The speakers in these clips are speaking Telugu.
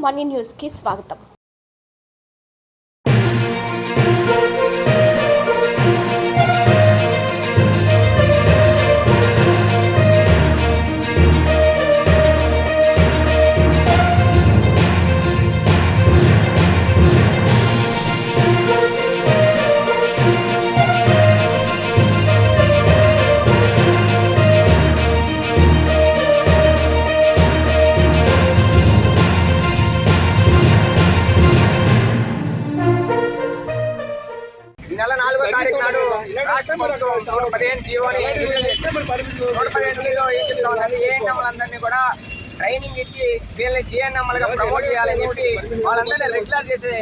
మనీ న్యూస్కి స్వాగతం. ఈ నెల 4వ తారీఖు నాడు రాష్ట్ర ప్రభుత్వం 115 జీవోని ఏఎన్ఎంలందరినీ కూడా ట్రైనింగ్ ఇచ్చి వీళ్ళని జిఎన్ఎంలుగా ప్రమోట్ చేయాలని చెప్పి వాళ్ళందరినీ రెగ్యులర్ చేసే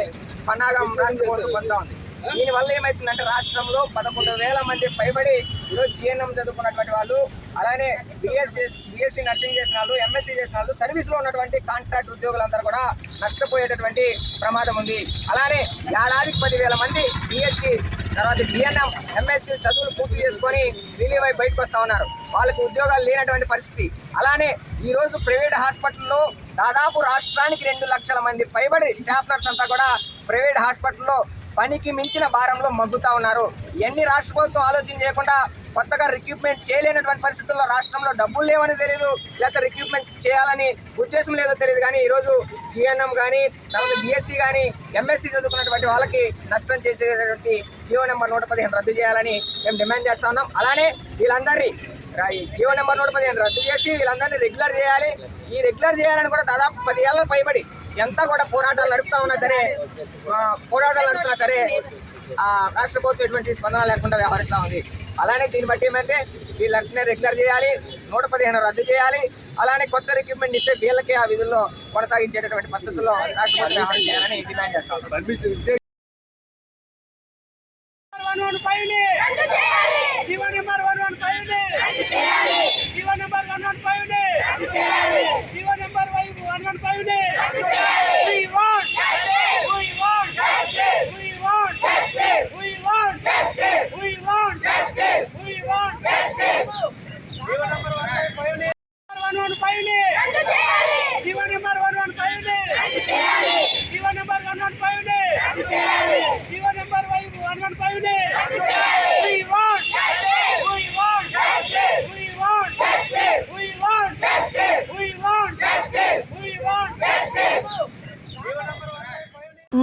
పన్నాగం రాష్ట్ర ప్రభుత్వం పొందుతా ఉంది. దీనివల్ల ఏమవుతుందంటే రాష్ట్రంలో 11,000 మంది పైబడి ఈరోజు జిఎన్ఎం చదువుకున్నటువంటి వాళ్ళు, అలానే బిఎస్సి నర్సింగ్ చేసిన వాళ్ళు, ఎంఎస్సీ చేసిన వాళ్ళు, సర్వీస్లో ఉన్నటువంటి కాంట్రాక్ట్ ఉద్యోగులందరూ కూడా నష్టపోయేటటువంటి ప్రమాదం ఉంది. అలానే ఏడాదికి 10,000 మంది బిఎస్సి తర్వాత జిఎన్ఎం ఎంఎస్సీ చదువులు పూర్తి చేసుకొని రిలీవ్ అయి బయటకు వస్తూ ఉన్నారు. వాళ్ళకు ఉద్యోగాలు లేనటువంటి పరిస్థితి. అలానే ఈరోజు ప్రైవేట్ హాస్పిటల్లో దాదాపు రాష్ట్రానికి 2 లక్షల మంది పైబడి స్టాఫ్ నర్స్ అంతా కూడా ప్రైవేట్ హాస్పిటల్లో పనికి మించిన భారంలో మగ్గుతా ఉన్నారు. ఇవన్నీ రాష్ట్ర ప్రభుత్వం ఆలోచన చేయకుండా కొత్తగా రిక్రూట్మెంట్ చేయలేనటువంటి పరిస్థితుల్లో రాష్ట్రంలో డబ్బులు లేవని తెలియదు, లేకపోతే రిక్రూట్మెంట్ చేయాలని ఉద్దేశం లేదో తెలియదు. కానీ ఈరోజు జిఎన్ఎం కానీ తర్వాత బిఎస్సి కానీ ఎంఎస్సి చదువుకున్నటువంటి వాళ్ళకి నష్టం చేసేటువంటి జియో నెంబర్ 115 రద్దు చేయాలని మేము డిమాండ్ చేస్తా ఉన్నాం. అలానే వీళ్ళందరినీ జియో నెంబర్ 115 రద్దు చేసి వీళ్ళందరినీ రెగ్యులర్ చేయాలి. ఈ రెగ్యులర్ చేయాలని కూడా దాదాపు 10 ఏళ్ళ పైబడి ఎంత కూడా పోరాటాలు నడుపుతున్నా సరే రాష్ట్ర ప్రభుత్వం ఎటువంటి స్పందన లేకుండా వ్యవహరిస్తూ ఉంది. అలానే దీన్ని బట్టి ఏమంటే వీళ్ళంటనే రెగ్యులర్ చేయాలి, 115 రద్దు చేయాలి. అలానే కొత్త రిక్రూట్మెంట్ ఇస్తే వీళ్ళకి ఆ విధుల్లో కొనసాగించేటటువంటి పద్ధతుల్లో రాష్ట్ర ప్రభుత్వం వ్యవహారం చేయాలని డిమాండ్ చేస్తాం.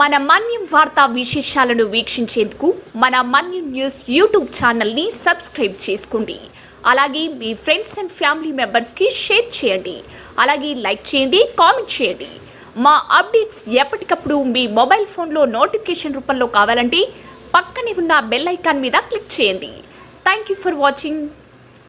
మన మన్యం వార్తా విశేషాలను వీక్షించేందుకు మన మన్యం న్యూస్ యూట్యూబ్ ఛానల్ని సబ్స్క్రైబ్ చేసుకోండి. అలాగే మీ ఫ్రెండ్స్ అండ్ ఫ్యామిలీ మెంబర్స్కి షేర్ చేయండి. అలాగే లైక్ చేయండి, కామెంట్ చేయండి. మా అప్డేట్స్ ఎప్పటికప్పుడు మీ మొబైల్ ఫోన్లో నోటిఫికేషన్ రూపంలో కావాలంటే పక్కనే ఉన్న బెల్ ఐకాన్ మీద క్లిక్ చేయండి. Thank you for watching.